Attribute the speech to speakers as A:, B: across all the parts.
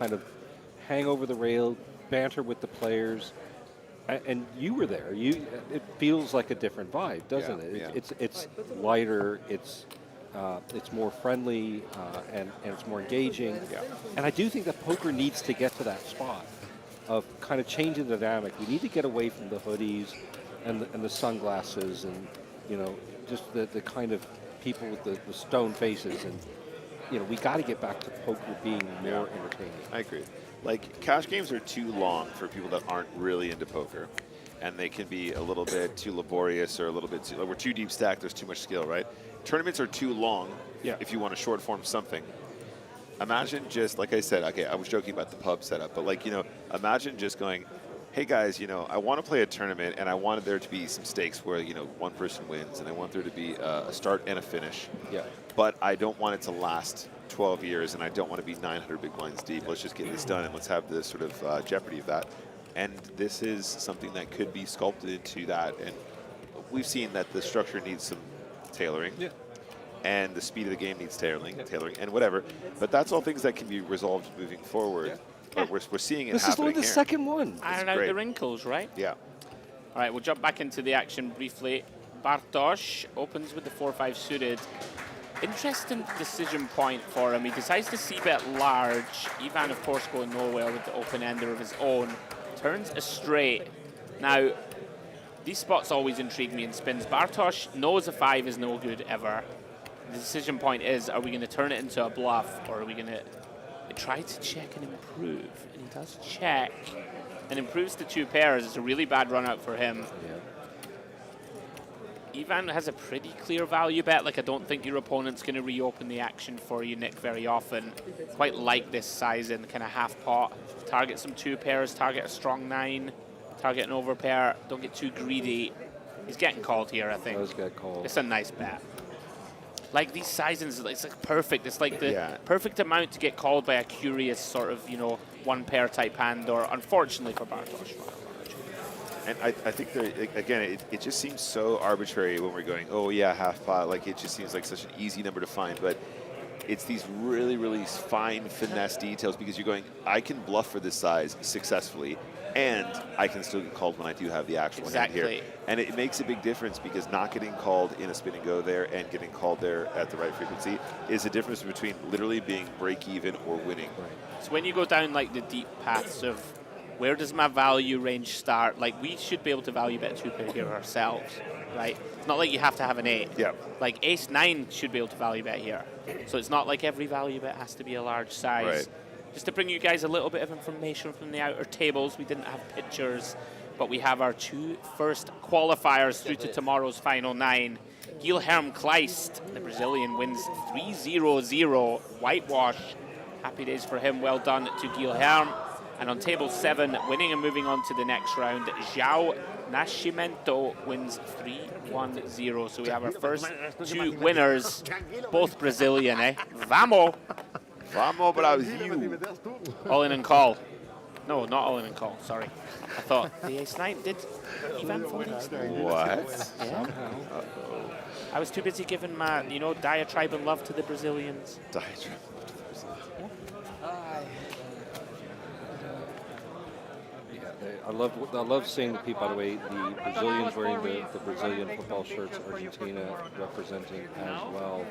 A: kind of hang over the rail, banter with the players. And you were there. It feels like a different vibe, doesn't it?
B: Yeah.
A: It's lighter. It's more friendly, and it's more engaging.
B: Yeah.
A: And I do think that poker needs to get to that spot of kind of changing the dynamic. We need to get away from the hoodies and the sunglasses and just the kind of people with the stone faces, and we got to get back to poker being more entertaining.
B: I agree. Like, cash games are too long for people that aren't really into poker, and they can be a little bit too laborious or a little bit too, like, we're too deep stacked, there's too much skill, right? Tournaments are too long if you want to short form something. Imagine just, like I said, okay, I was joking about the pub setup, but like, imagine just going, hey guys, I want to play a tournament and I wanted there to be some stakes where, one person wins, and I want there to be a start and a finish.
A: Yeah.
B: But I don't want it to last 12 years, and I don't want to be 900 big blinds deep. Let's just get this done, and let's have the sort of jeopardy of that. And this is something that could be sculpted into that. And we've seen that the structure needs some tailoring.
A: Yeah.
B: And the speed of the game needs tailoring, and whatever. But that's all things that can be resolved moving forward.
A: Yeah.
B: But we're seeing it
A: This
B: happening
A: is only the
B: here.
A: second one.
C: Iron out the wrinkles, right?
B: Yeah.
C: All right, we'll jump back into the action briefly. Bartosz opens with the 4-5 suited. Interesting decision point for him. He decides to c-bet large. Ivan, of course, going nowhere with the open ender of his own. Turns a straight. Now, these spots always intrigue me in spins. Bartosz knows a 5 is no good ever. The decision point is, are we going to turn it into a bluff, or are we going to try to check and improve? And he does check and improves to 2 pairs. It's a really bad run out for him.
A: Yeah.
C: Ivan has a pretty clear value bet. Like, I don't think your opponent's going to reopen the action for you, Nick, very often. Quite like this size in kind of half pot. Target some 2 pairs, target a strong 9, target an overpair. Don't get too greedy. He's getting called here, I think.
A: Does get called.
C: It's a nice bet. Like, these sizings, it's like perfect. It's like the perfect amount to get called by a curious sort of, 1 pair type hand, or unfortunately for Bartosz.
B: And I think, again, it just seems so arbitrary when we're going, oh, yeah, half pot. Like, it just seems like such an easy number to find. But it's these really, really fine finesse details, because you're going, I can bluff for this size successfully, and I can still get called when I do have the actual hand here. And it makes a big difference, because not getting called in a spin and go there and getting called there at the right frequency is the difference between literally being break even or winning.
C: Right. So when you go down like the deep paths of where does my value range start, like, we should be able to value bet 2 pair here ourselves, right? It's not like you have to have an 8.
B: Yeah.
C: Like, ace 9 should be able to value bet here. So it's not like every value bet has to be a large size.
B: Right.
C: Just to bring you guys a little bit of information from the outer tables, we didn't have pictures, but we have our 2 first qualifiers through to tomorrow's final 9. Guilherme Kleist, the Brazilian, wins 3-0-0, whitewash. Happy days for him, well done to Guilherme. And on table 7, winning and moving on to the next round, João Nascimento wins 3-1-0. So we have our first 2 winners, both Brazilian, eh? Vamos!
B: Vamos, Brasil!
C: All in and call. No, not all in and call, sorry. I thought the ace 9 did Ivan fold ace 9.
B: What?
C: Yeah. I was too busy giving my, diatribe and love to the Brazilians.
B: Diatribe.
A: I love seeing the people. By the way, the Brazilians wearing the Brazilian football shirts, Argentina representing as well.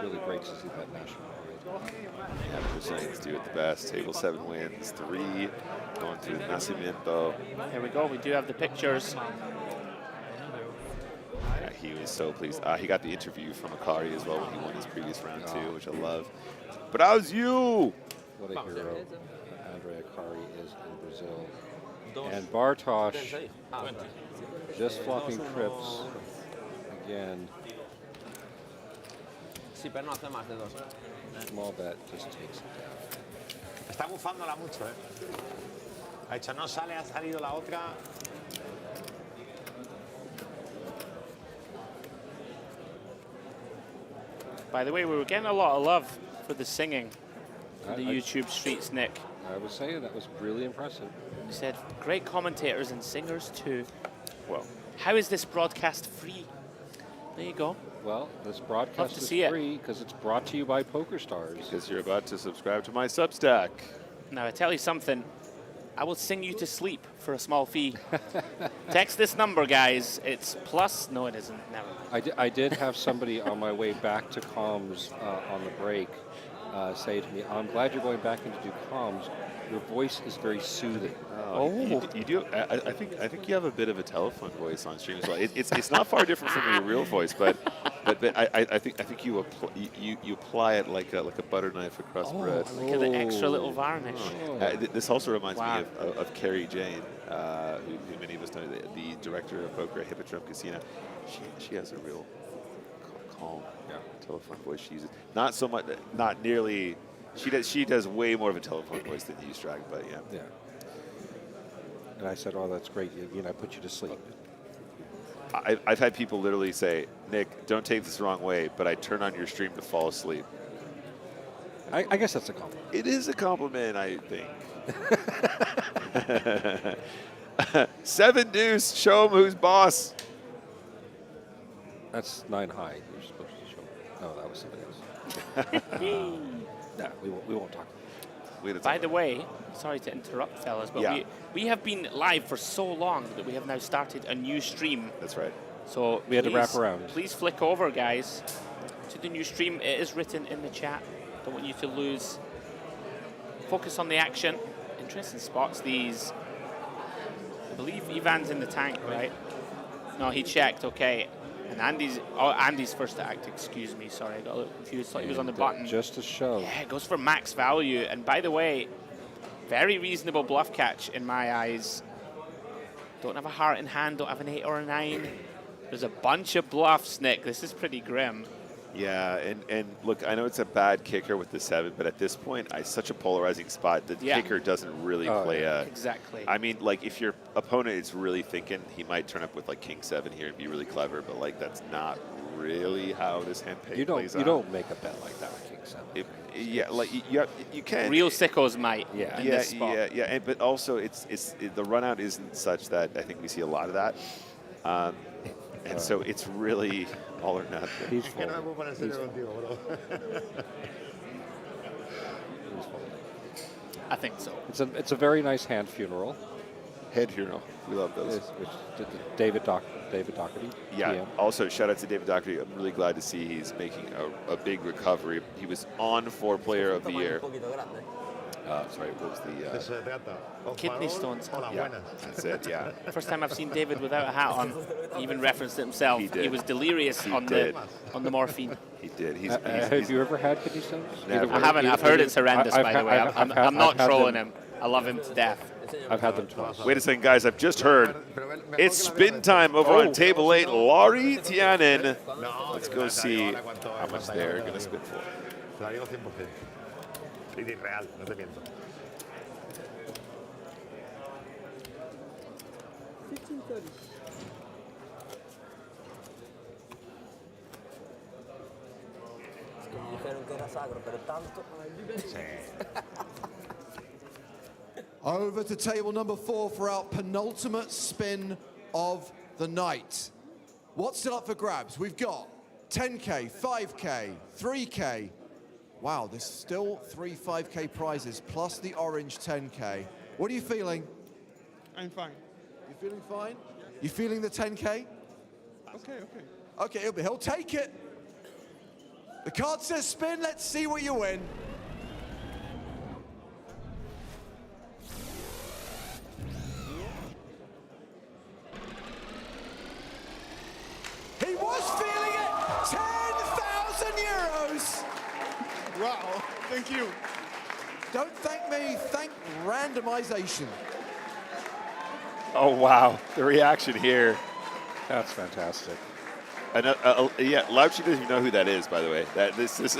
A: Really great to see that national parade.
B: Yeah, the Brazilians do it the best. Table 7 wins, 3 going to Nascimento.
C: Here we go. We do have the pictures.
B: Yeah, he was so pleased. He got the interview from Akari as well when he won his previous round too, which I love. Brazil!
A: What a hero Andre Akari is in Brazil. And Bartosz just flopping trips again.
D: Sí, pero no hace más de 2.
A: Small bet just takes it down.
D: Está bufándola mucho, ¿eh? Ha dicho, no sale, ha salido la otra.
C: By the way, we were getting a lot of love for the singing on the YouTube streets, Nick.
A: I was saying that was really impressive.
C: We said, great commentators and singers too. Well, how is this broadcast free? There you go.
A: Well, this
C: Love
A: broadcast
C: to
A: is
C: see it.
A: free because it's brought to you by PokerStars.
B: Because you're about to subscribe to my Substack.
C: Now, I tell you something. I will sing you to sleep for a small fee. Text this number, guys. It's plus. No, it isn't. Never mind.
A: I did have somebody on my way back to comms on the break say to me, "I'm glad you're going back in to do comms. Your voice is very soothing."
B: You do. I think you have a bit of a telephone voice on stream as well. It's not far different from your real voice, but I think you apply it like a butter knife across bread.
C: Look at the extra little varnish.
B: This also reminds me of Carrie Jane, who many of us know, the director of poker at Hippodrome Casino. She has a real calm telephone voice she uses. Not so much, not nearly. She does way more of a telephone voice than you, Strag, but yeah.
A: Yeah. And I said, "Oh, that's great. I put you to sleep."
B: I've had people literally say, "Nick, don't take this the wrong way, but I turn on your stream to fall asleep."
A: I guess that's a compliment.
B: It is a compliment, I think. 7 deuce. Show him who's boss.
A: That's 9 high. You're supposed to show. No, that was somebody else. No, we won't talk.
C: By the way, sorry to interrupt, fellas, but we have been live for so long that we have now started a new stream.
B: That's right.
C: So
A: we had to wrap around.
C: Please flick over, guys, to the new stream. It is written in the chat. Don't want you to lose focus on the action. Interesting spots, these. I believe Ivan's in the tank, right? No, he checked, okay. And Andy's first to act, excuse me, sorry, I got a little confused, thought he was on the button.
A: Just to show.
C: Yeah, it goes for max value. And by the way, very reasonable bluff catch in my eyes. Don't have a heart in hand, don't have an 8 or a 9. There's a bunch of bluffs, Nick. This is pretty grim.
B: Yeah, and look, I know it's a bad kicker with the 7, but at this point, it's such a polarizing spot. The kicker doesn't really play a...
C: Exactly.
B: I mean, like, if your opponent is really thinking, he might turn up with, like, King 7 here and be really clever, but, like, that's not really how this hand plays out.
A: You don't make a bet like that with King 7.
B: Yeah, like, you can.
C: Real sickos might.
A: Yeah.
C: In this spot.
B: Yeah, but also, the run out isn't such that I think we see a lot of that. And so it's really all or nothing.
A: He's folding.
C: I think so.
A: It's a very nice hand funeral.
B: Head funeral. We love those.
A: David Doherty.
B: Yeah.
A: PM.
B: Also, shout out to David Doherty. I'm really glad to see he's making a big recovery. He was on for Player of the Year. Sorry, what was the...
C: Kidney stones.
B: Yeah, that's it, yeah.
C: First time I've seen David without a hat on. He even referenced it himself. He was delirious on the morphine.
B: He did.
A: Have you ever had kidney stones?
B: Never.
C: I haven't. I've heard it's horrendous, by the way. I'm not trolling him. I love him to death.
A: I've had them twice.
B: Wait a second, guys. I've just heard. It's spin time over on table 8. Laurie Tianen. Let's go see how much they're going to spin for.
D: Real, no te miento.
E: Over to table number 4 for our penultimate spin of the night. What's still up for grabs? We've got 10K, 5K, 3K. Wow, there's still 3 5K prizes plus the orange 10K. What are you feeling?
F: I'm fine.
E: You feeling fine? You feeling the 10K?
F: Okay.
E: Okay, he'll take it. The card says spin. Let's see what you win. He was feeling it. 10,000 euros.
F: Wow, thank you.
E: Don't thank me, thank randomization.
B: Oh, wow. The reaction here.
A: That's fantastic.
B: Yeah, Lauchi doesn't even know who that is, by the way. This is...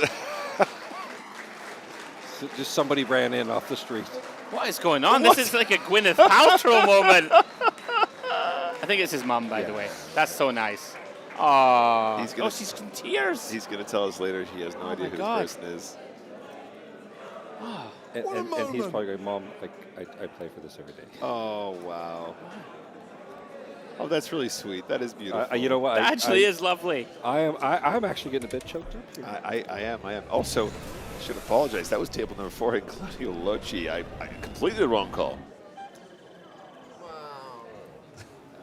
A: Just somebody ran in off the street.
C: What is going on? This is like a Gwyneth Paltrow moment. I think it's his mum, by the way. That's so nice. Oh, she's in tears.
B: He's going to tell us later he has no idea who this person is.
A: And he's probably going, Mom, I play for this every day.
B: Oh, wow. Oh, that's really sweet. That is beautiful.
A: You know what?
C: That actually is lovely.
A: I'm actually getting a bit choked up here.
B: I am. Also, I should apologize. That was table number 4 in Claudio Locci. I completely the wrong call.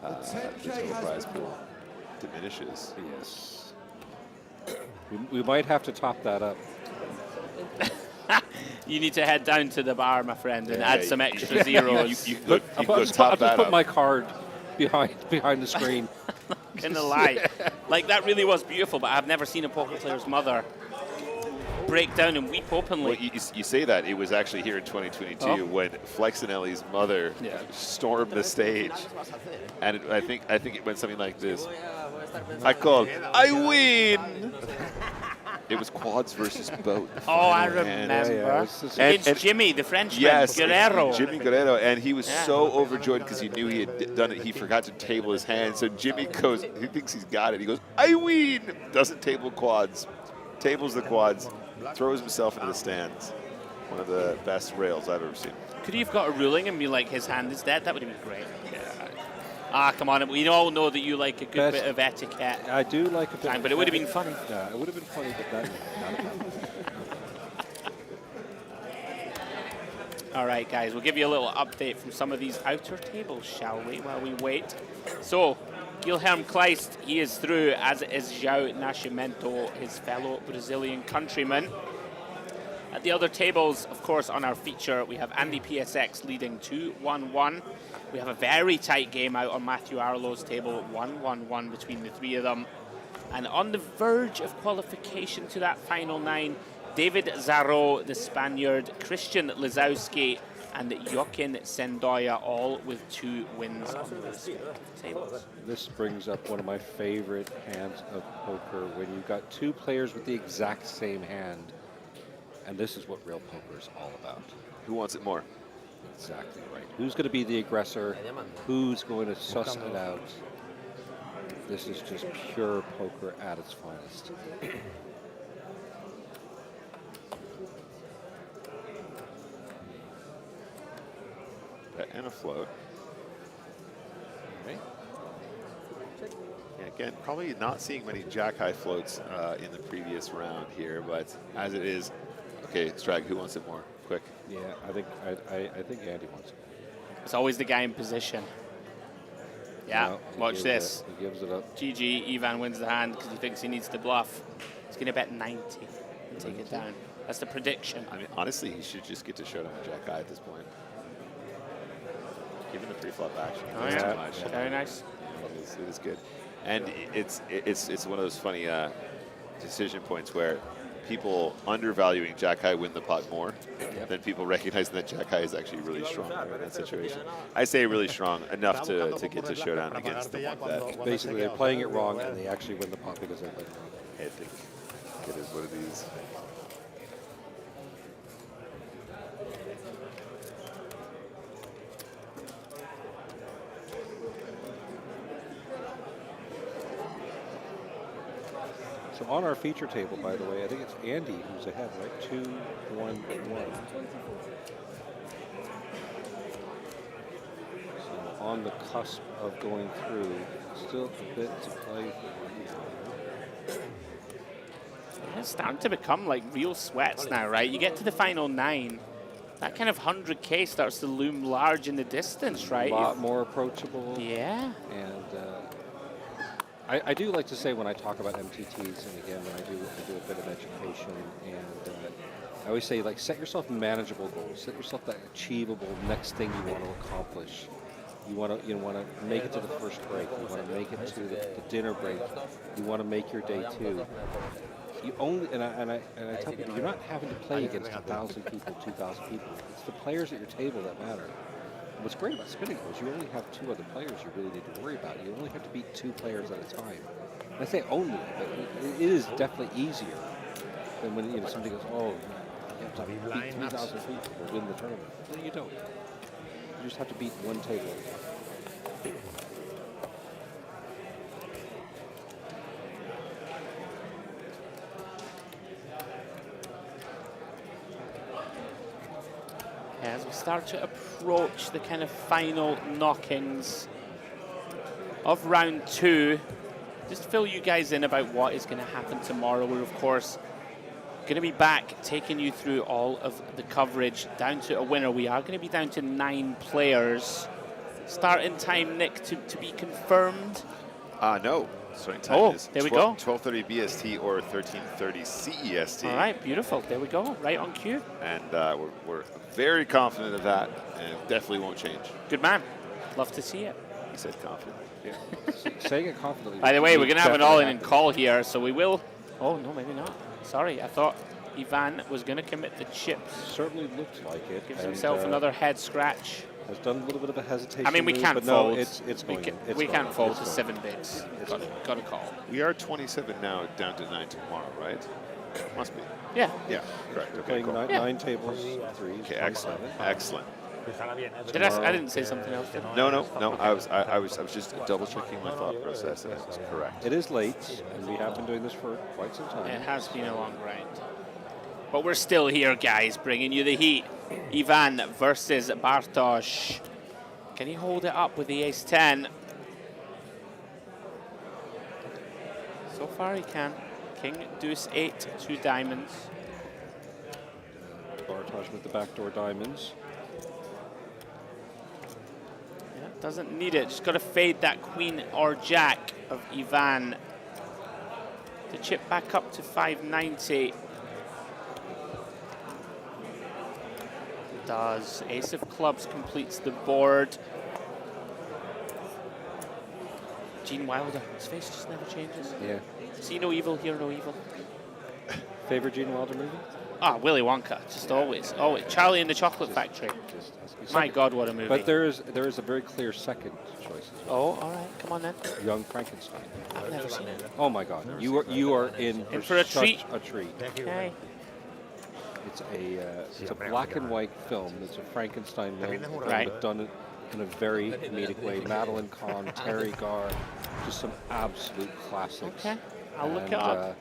E: The 10K
B: The total
E: has
B: prize
E: been
B: pool
E: won.
B: diminishes.
A: Yes. We might have to top that up.
C: You need to head down to the bar, my friend, and
B: Yeah,
C: add
B: yeah,
C: some
B: you-
C: extra zeros.
B: You can go
A: I'll just
B: top that
A: put
B: up.
A: my card behind the screen.
C: Gonna lie, like that really was beautiful. But I've never seen a poker player's mother break down and weep openly.
B: Well, you say that. It was actually here in 2022 when Flexinelli's mother stormed the stage. And I think it went something like this. I called, I win! It was quads versus boat.
C: Oh, I
B: final
C: remember.
B: hand.
C: Against Jimmy, the Frenchman,
B: Yes,
C: Guerrero.
B: Jimmy Guerrero, and he was so overjoyed because he knew he had done it. He forgot to table his hand, so Jimmy goes, he thinks he's got it. He goes, I win! Doesn't table quads, tables the quads, throws himself into the stands. One of the best rails I've ever seen.
C: Could he have got a ruling and be like, his hand is dead? That would have been great. Ah, come on. We all know that you like a good bit of etiquette.
A: I do like a bit.
C: But it would have been funny.
A: Yeah, it would have been funny, but that.
C: All right, guys, we'll give you a little update from some of these outer tables, shall we, while we wait. So, Guilherme Kleist, he is through, as is João Nascimento, his fellow Brazilian countryman. At the other tables, of course, on our feature, we have Andy PSX leading 2-1-1. We have a very tight game out on Matthew Arlo's table, 1-1-1 between the three of them. And on the verge of qualification to that final 9, David Zarro, the Spaniard, Christian Lizowski, and Joaquin Sendoya, all with 2 wins on those tables.
A: This brings up one of my favorite hands of poker, when you've got 2 players with the exact same hand. And this is what real poker is all about.
B: Who wants it more?
A: Exactly right. Who's going to be the aggressor? Who's going to suss it out? This is just pure poker at its finest.
B: Bet and a float. Okay. Yeah, again, probably not seeing many jack-high floats in the previous round here, but as it is, okay, Strag, who wants it more? Quick.
A: Yeah, I think Andy wants it.
C: It's always the guy in position. Yeah,
A: No, he
C: watch
A: gives
C: this.
A: He gives it up.
C: GG, Ivan wins the hand because he thinks he needs to bluff. He's going to bet 90 and take it down. That's the prediction.
B: I mean, honestly, he should just get to showdown with jack-high at this point. Given the pre-flop action,
C: Oh,
B: that's
C: yeah.
B: too much.
C: Very nice.
B: It is good. And it's one of those funny decision points where people undervaluing jack-high win the pot more than people recognizing that jack-high is actually really strong in that situation. I say really strong, enough to get to showdown against the one bet.
A: Basically, they're playing it wrong, and they actually win the pot because they played it wrong.
B: I think it is what it is.
A: So on our feature table, by the way, I think it's Andy who's ahead, right? 2-1-1. So on the cusp of going through, still a bit to play for.
C: It's starting to become like real sweats now, right? You get to the final 9, that kind of 100K starts to loom large in the distance, right?
A: A lot more approachable.
C: Yeah.
A: And I do like to say when I talk about MTTs, and again, when I do a bit of education, and I always say, like, set yourself manageable goals. Set yourself that achievable next thing you want to accomplish. You want to make it to the first break. You want to make it to the dinner break. You want to make your day 2. You only and I tell people, you're not having to play against 1,000 people, 2,000 people. It's the players at your table that matter. And what's great about Spin&Go is you only have 2 other players you really need to worry about. You only have to beat 2 players at a time. And I say only, but it is definitely easier than when somebody goes, oh, you have to beat 3,000 people to win the tournament. No, you don't. You just have to beat 1 table. As we start to approach the kind of final knockings
C: of round 2. Just to fill you guys in about what is going to happen tomorrow. We're, of course, going to be back taking you through all of the coverage down to a winner. We are going to be down to 9 players. Starting time, Nick, to be confirmed.
B: No. Starting time is
C: there we go.
B: 12:30 BST or 13:30 CEST.
C: All right, beautiful. There we go. Right on cue.
B: And we're very confident of that, and it definitely won't change.
C: Good man. Love to see it.
B: He said confident. Yeah.
A: Saying it confidently.
C: By the way, we're going to have an
A: definitely
C: all-in call here, so we will. Oh, no, maybe not. Sorry, I thought Ivan was going to commit the chips.
A: Certainly looks like it.
C: Gives
A: and,
C: himself another head scratch.
A: Has done a little bit of a hesitation.
C: I mean, we
A: move,
C: can't
A: but
C: fold.
A: No, it's going in. It's
C: we
A: going
C: can't
A: in.
C: fold
A: It's
C: to
A: going
C: 7 bigs.
A: in.
C: Got a call.
B: We are 27 now, down to 9 tomorrow, right? Must be.
C: Yeah.
B: Yeah, correct. Okay,
A: Playing
B: cool.
A: nine tables, threes.
B: Okay, excellent, excellent.
C: Did I didn't say something else, did I?
B: No. I was just double checking my thought process, and it was correct.
A: It is late, and we have been doing this for quite some time.
C: It has been a long grind. But we're still here, guys, bringing you the heat. Ivan versus Bartosz. Can he hold it up with the ace-10? So far he can. King, deuce, 8, 2 diamonds.
A: Bartosz with the backdoor diamonds.
C: Yeah, doesn't need it. Just got to fade that queen or jack of Ivan to chip back up to 590. Does. Ace of clubs completes the board. Gene Wilder. His face just never changes.
A: Yeah.
C: See no evil, hear no evil.
A: Favorite Gene Wilder movie?
C: Ah, Willy Wonka. Just always. Charlie and the Chocolate Factory.
A: Just has to be
C: My
A: second.
C: God, what a movie.
A: But there is a very clear second choice as well.
C: Oh, all right. Come on then.
A: Young Frankenstein.
C: I've never seen it.
A: Oh my God, you are in
C: for a
A: such
C: treat.
A: a treat.
C: Okay.
A: It's a black and white film. It's a Frankenstein film,
C: Right.
A: but done in a very comedic way. Madeline Kahn, Terry Garr, just some absolute classics.
C: Okay. I'll look
A: And,
C: it up.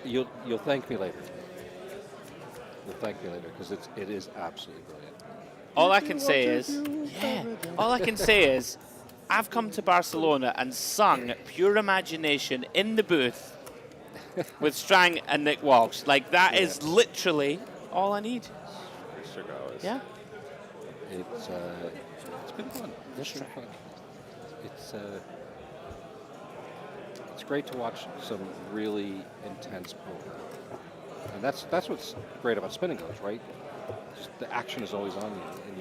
A: You'll thank me later. You'll thank me later because it is absolutely brilliant.
C: All I can say is, I've come to Barcelona and sung Pure Imagination in the booth with Strang and Nick Walsh. Like, that is literally all I need. Yeah.
A: It's been fun. It's been fun. It's great to watch some really intense poker. And that's what's great about Spin&Go, right? Just the action is always on you, and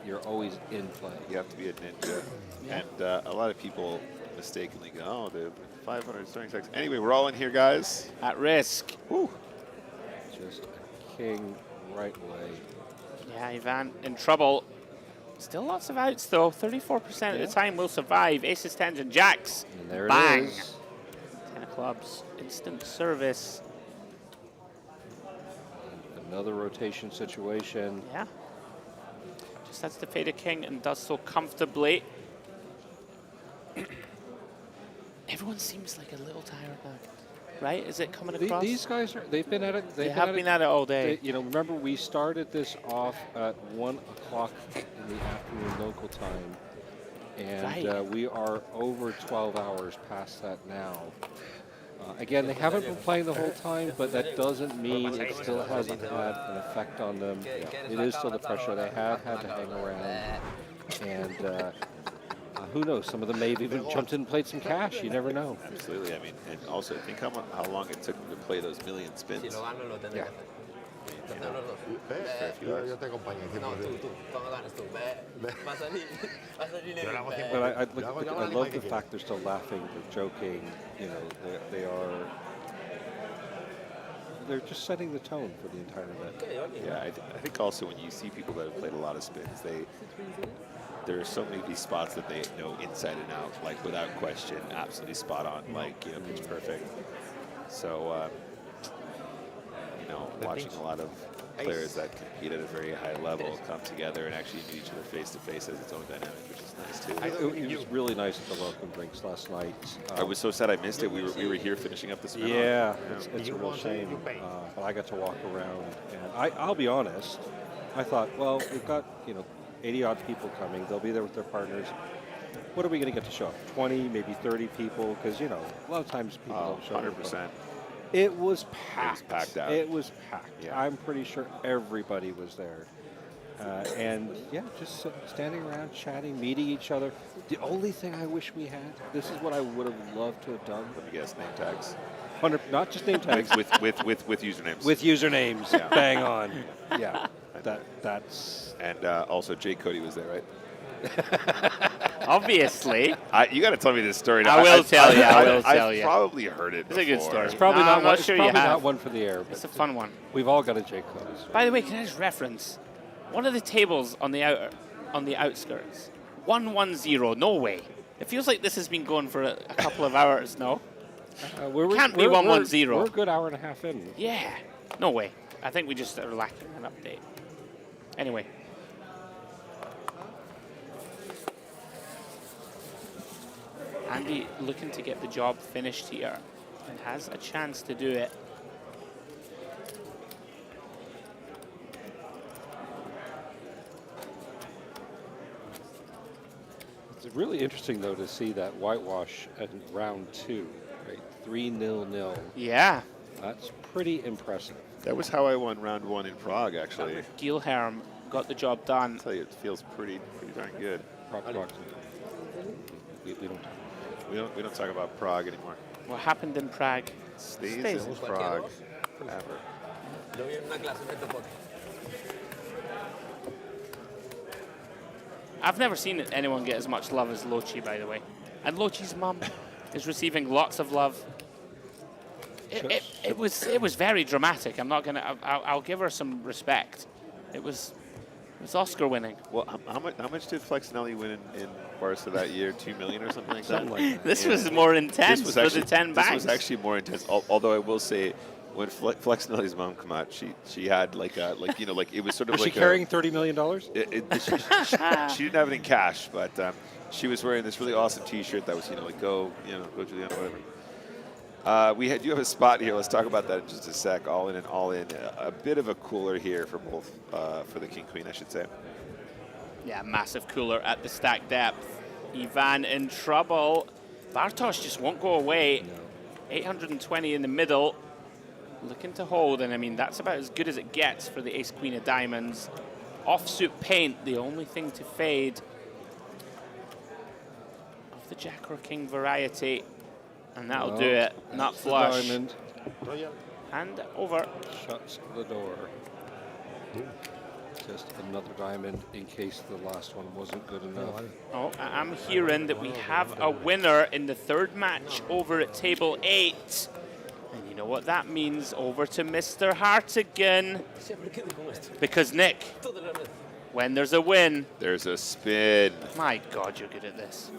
A: you're always in play.
B: You have to be a ninja.
C: Yeah.
B: And a lot of people mistakenly go, oh, the 500 starting seconds. Anyway, we're all in here, guys.
C: At risk.
B: Woo.
A: Just a king right away.
C: Yeah, Ivan in trouble. Still lots of outs, though. 34% of the time will survive. Aces, 10s, and jacks.
A: And there
C: Bang.
A: it is.
C: 10 of clubs. Instant service.
A: Another rotation situation.
C: Yeah. Just has to fade a king and does so comfortably. Everyone seems like a little tired now, right? Is it coming across?
A: These guys they've been at it.
C: They have been at it all day.
A: Remember we started this off at 1 o'clock in the afternoon local time, and we are over 12 hours past that now. Again, they haven't been playing the whole time, but that doesn't mean it still hasn't had an effect on them. It is still the pressure. They have had to hang around, and who knows? Some of them may have even jumped in and played some cash. You never know.
B: Absolutely. I mean, and also think how long it took them to play those million spins.
A: Yeah.
D: Yo te acompaño.
A: But I love the fact they're still laughing, they're joking. They're just setting the tone for the entire event.
B: Yeah, I think also when you see people that have played a lot of spins, there are so many of these spots that they know inside and out, like without question, absolutely spot on, like, pitch perfect. So, watching a lot of players that compete at a very high level come together and actually meet each other face to face has its own dynamic, which is nice too.
A: It was really nice at the welcome drinks last night.
B: I was so sad I missed it. We were here finishing up the spin.
A: Yeah, it's a real shame. But I got to walk around, and I'll be honest. I thought, well, we've got 80 odd people coming. They'll be there with their partners. what are we going to get to show up? 20, maybe 30 people? Because, you know, a lot of times people don't show up.
B: 100%.
A: It was packed.
B: It was packed out.
A: It was packed.
B: Yeah.
A: I'm pretty sure everybody was there. And yeah, just standing around, chatting, meeting each other. The only thing I wish we had, this is what I would have loved to have done.
B: Let me guess, name tags.
A: Not just name tags.
B: with usernames.
A: With usernames,
B: Yeah.
A: bang on. Yeah, that's...
B: And also, Jay Cody was there, right?
C: Obviously.
B: You got to tell me this story.
C: I will tell you.
B: I've probably heard it
C: It's a good story.
A: It's probably
C: No,
A: not
C: I'm
A: one.
C: not sure you
A: it's probably
C: have.
A: not one for the air.
C: It's
A: But
C: a fun one.
A: we've all got a J Cody.
C: By the way, can I just reference one of the tables on the outskirts? 110. No way. It feels like this has been going for a couple of hours. No. Can't be 110.
A: We're a good hour and a half in.
C: Yeah. No way. I think we just are lacking an update. Anyway. Andy looking to get the job finished here and has a chance to do it.
A: It's really interesting, though, to see that whitewash at round 2, right? 3-0-0.
C: Yeah.
A: That's pretty impressive.
B: That was how I won round 1 in Prague, actually.
C: Gilherm got the job done.
B: I'll tell you, it feels pretty darn good. We don't talk about Prague anymore.
C: What happened in Prague?
B: Stays
C: Stays.
B: in Prague ever.
C: I've never seen anyone get as much love as Lochi, by the way. And Lochi's mum is receiving lots of love. It was very dramatic. I'm not gonna. I'll give her some respect. It was Oscar winning.
B: Well, how much did Flexinelli win in Barca that year? 2 million or something like that?
A: Something like that.
C: This was more intense
B: This was
C: for
B: actually,
C: the 10 banks.
B: This was actually more intense. Although I will say, when Flexinelli's mom came out, she had like it was sort of
A: Was
B: like
A: she carrying $30 million?
B: she didn't have it in cash, but she was wearing this really awesome T-shirt that was go Juliana, whatever. We do have a spot here. Let's talk about that in just a sec. All in and all in. A bit of a cooler here for both for the King Queen, I should say.
C: Yeah, massive cooler at the stack depth. Ivan in trouble. Bartosz just won't go away. No. 820 in the middle. Looking to hold, and I mean, that's about as good as it gets for the ace-queen of diamonds. Offsuit paint, the only thing to fade of the jack or king variety. And that'll do it. Nut flush.
A: Diamond.
C: Hand over.
A: Shuts the door. Just another diamond in case the last one wasn't good enough.
C: Oh, I'm hearing that we have a winner in the third match over at table 8. And you know what that means? Over to Mr. Hartigan. Because, Nick, when there's a win...
B: There's a spin.
C: My God, you're good at this.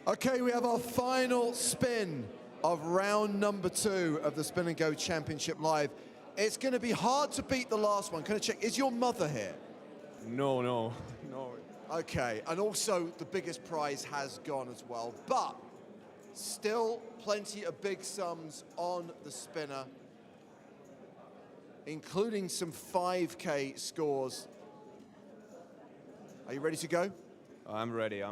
E: Okay, we have our final spin of round number 2 of the Spin&Go Championship Live. It's going to be hard to beat the last one. Can I check, is your mother here?
F: No.
E: Okay, and also the biggest prize has gone as well, but still plenty of big sums on the spinner, including some 5K scores. Are you ready to go?
F: I'm ready.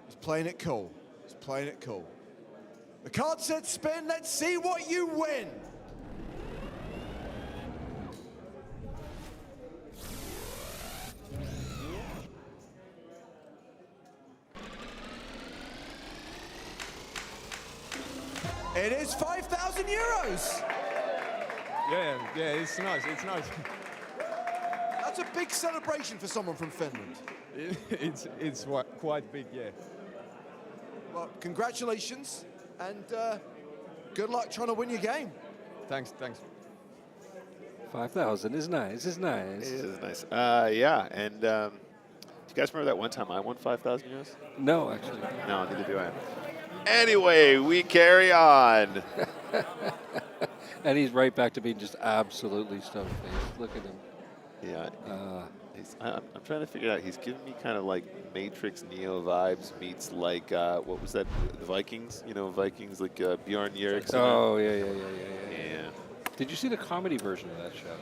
E: He's playing it cool. The card said spin, let's see what you win. It is 5,000 euros.
F: Yeah, it's nice.
E: That's a big celebration for someone from Finland.
F: It's quite big, yeah.
E: Well, congratulations, and good luck trying to win your game.
F: Thanks.
A: 5,000 is nice.
B: It is nice. Yeah, and do you guys remember that one time I won 5,000 euros?
A: No, actually.
B: No, neither do I. Anyway, we carry on.
A: And he's right back to being just absolutely stone-faced. Look at him.
B: Yeah. I'm trying to figure out. He's giving me kind of like Matrix Neo vibes meets like what was that? The Vikings. Vikings like Bjorn Eriksson.
A: Oh yeah. Did you see the comedy version of that show?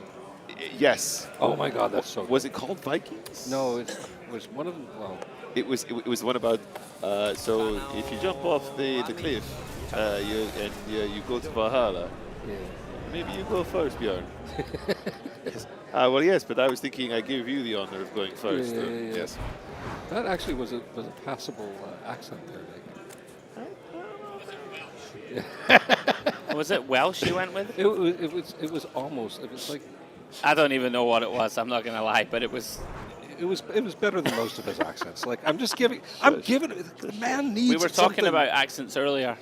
B: Yes.
A: Oh my God, that's so.
B: Was it called Vikings?
A: No, it was one of them. Well,
B: It was one about. So if you jump off the cliff, you go to Valhalla.
A: yeah.
B: Maybe you go first, Bjorn. Yes. Well, yes, but I was thinking I give you the honor of going first.
A: Yeah.
B: Yes.
A: That actually was a passable accent there, Nick.
C: Was it Welsh you went with?
A: It was almost. It was like
C: I don't even know what it was. I'm not going to lie, but it was.
A: it was better than most of his accents. Like I'm giving the man needs.
C: We were talking
A: something.
C: about accents earlier.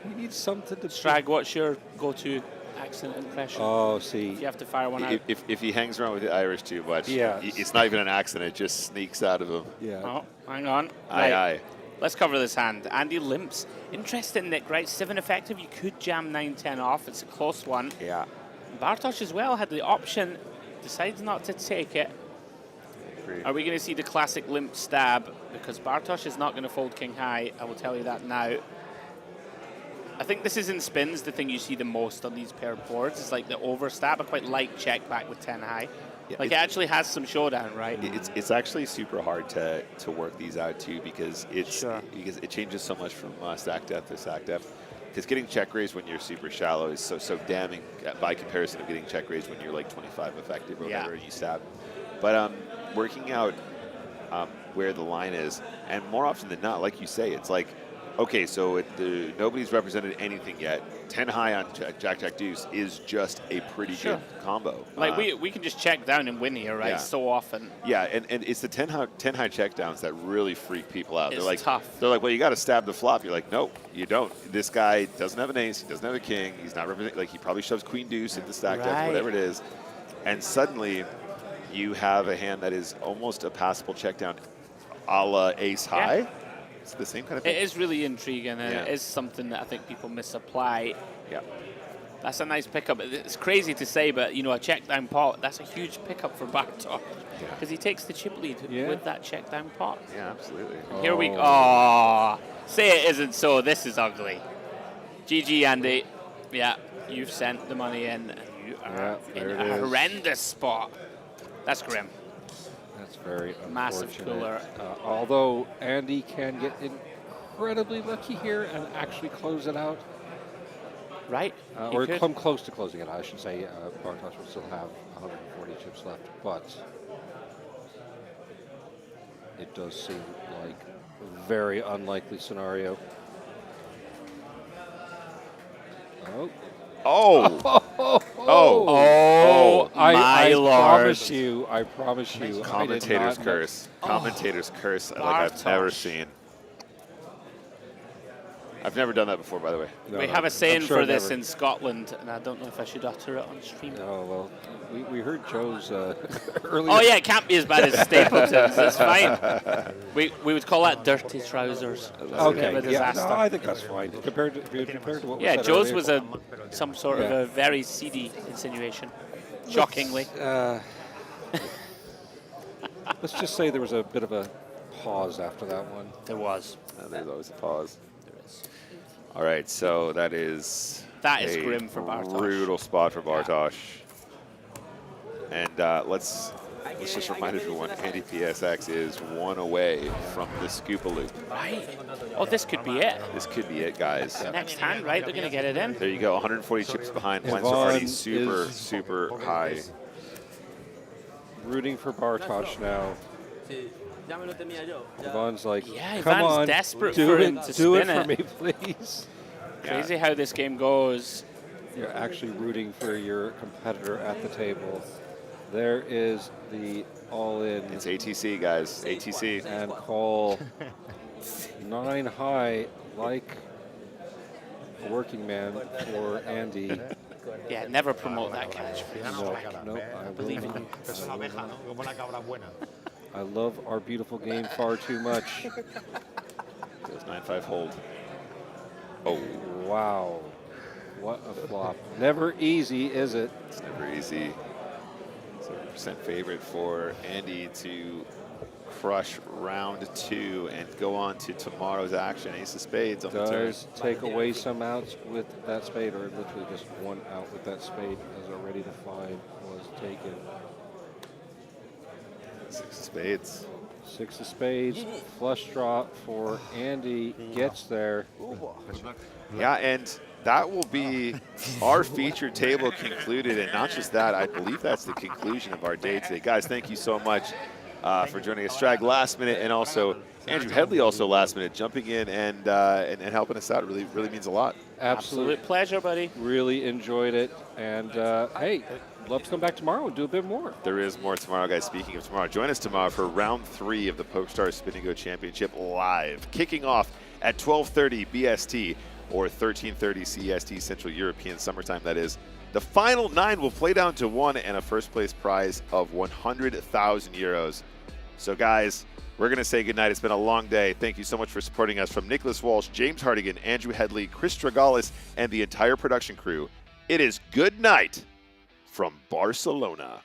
A: He needs something to.
C: Strag, what's your go-to accent impression?
A: Oh, see.
C: You have to fire one out.
B: If he hangs around with the Irish too much,
A: Yeah.
B: it's not even an accent. It just sneaks out of him.
A: Yeah.
C: Oh, hang on.
B: Aye,
C: Right.
B: aye.
C: Let's cover this hand. Andy limps. Interesting, Nick, right? 7 effective. You could jam 9-10 off. It's a close one.
B: Yeah.
C: Bartosz as well had the option. Decides not to take it.
B: Agree.
C: Are we going to see the classic limp stab? Because Bartosz is not going to fold king high. I will tell you that now. I think this is in spins the thing you see the most on these paired boards. It's like the over stab. I quite like check back with 10 high.
B: Yeah,
C: Like it actually has some showdown, right?
B: It's actually super hard to work these out too because
C: Sure.
B: because it changes so much from stack depth to stack depth. Because getting check raised when you're super shallow is so damning by comparison of getting check raised when you're like 25 effective or
C: Yeah.
B: whatever you stab. But working out where the line is, and more often than not, like you say, it's like, okay, so nobody's represented anything yet. 10 high on Jack Jack Deuce is just a pretty
C: Sure.
B: good combo.
C: Like we can just check down and win here, right?
B: Yeah.
C: So often.
B: Yeah, and it's the 10 high check downs that really freak people out.
C: It's
B: they're like,
C: tough.
B: They're like, well, you got to stab the flop. You're like, no, you don't. This guy doesn't have an ace. He doesn't have a king. He's not representing. Like he probably shoves queen deuce into stack depth,
C: Right.
B: whatever it is, and suddenly you have a hand that is almost a passable check down, a la ace high.
C: Yeah.
B: It's the same kind of
C: It
B: thing.
C: is really intriguing, and
B: Yeah.
C: it is something that I think people misapply.
B: Yeah.
C: That's a nice pickup. It's crazy to say, but you know, a check down pot, that's a huge pickup for Bartosz.
B: Yeah.
C: Because he takes the chip lead
A: Yeah.
C: with that check down pot.
B: Yeah, absolutely.
C: Here we go. Oh, say it isn't so. This is ugly. GG, Andy. Yeah, you've sent the money in, and you are
A: Yeah,
C: in
A: there
C: a
A: it is.
C: horrendous spot. That's grim.
A: That's very
C: Massive
A: unfortunate.
C: cooler.
A: Although Andy can get incredibly lucky here and actually close it out.
C: Right? He
A: Or
C: could.
A: come close to closing it. I should say Bartosz will still have 140 chips left, but it does seem like a very unlikely scenario. Oh.
B: Oh,
C: Oh, my
A: I
C: lord.
A: promise you, I did
B: commentator's
A: not
B: curse. Commentator's curse like I've never
C: Bartosz.
B: seen. I've never done that before, by the way.
A: No,
C: We
A: no,
C: have a
A: I'm
C: saying
A: sure
C: for this
A: never.
C: in Scotland, and I don't know if I should utter it on stream.
A: Oh, well, we heard Joe's earlier.
C: Oh yeah, it can't be as bad as Stapleton's. It's fine. We would call that dirty trousers. It's a bit of
A: Okay,
C: a
A: yeah,
C: disaster.
A: no, I think that's fine. Compared to what was
C: Yeah,
A: said
C: Joe's
A: earlier.
C: was some sort of
A: Yeah.
C: a very seedy insinuation. Shockingly.
A: Let's just say there was a bit of a pause after that one.
C: There was.
B: There's always a pause. All right, so that is
C: That is
B: a
C: grim for Bartosz.
B: brutal spot for Bartosz. And let's just remind everyone, Andy PSX is one away from the Scuba Loop.
C: Right. Oh, this could be it.
B: This could be it, guys.
C: Next hand, right? They're going to get it in.
B: There you go, 140 chips behind. Blinds are
A: Yvonne
B: already super,
A: is-
B: super high.
A: Rooting for Bartosz now. Yvonne's like,
C: Yeah,
A: come
C: Ivan's
A: on,
C: desperate
A: do
C: for
A: it,
C: him to
A: do it
C: spin
A: for me,
C: it.
A: please.
C: Crazy how this game goes.
A: You're actually rooting for your competitor at the table. There is the all-in
B: It's ATC, guys. ATC.
A: and call 9 high like a working man for Andy.
C: Yeah, never promote that catch.
A: No, no, I
C: Believe in
A: will
C: you.
D: Eso es abeja, ¿no? Como una cabra buena.
A: I love our beautiful game far too much.
B: Goes 9-5 hold. Oh,
A: Wow. What a flop. Never easy, is it?
B: it's never easy. 7% favorite for Andy to crush round 2 and go on to tomorrow's action. Ace of spades on the turn.
A: Does take away some outs with that spade, or literally just one out with that spade, as already defined was taken.
B: 6 of spades.
A: 6 of spades, flush draw for Andy, gets there.
B: Yeah, and that will be our feature table concluded. And not just that, I believe that's the conclusion of our day today. Guys, thank you so much for joining us. Strag last minute, and also Andrew Headley also last minute, jumping in and helping us out. It really means a lot.
C: Absolute pleasure, buddy.
A: Really enjoyed it. And hey, love to come back tomorrow and do a bit more.
B: There is more tomorrow, guys. Speaking of tomorrow, join us tomorrow for round 3 of the PokerStars Spin&Go Championship live, kicking off at 12:30 BST or 13:30 CEST, Central European Summertime, that is. The final 9 will play down to 1 and a first place prize of 100,000 euros. So guys, we're going to say goodnight. It's been a long day. Thank you so much for supporting us. From Nicholas Walsh, James Hardigan, Andrew Headley, Chris Stragalis, and the entire production crew, it is good night from Barcelona.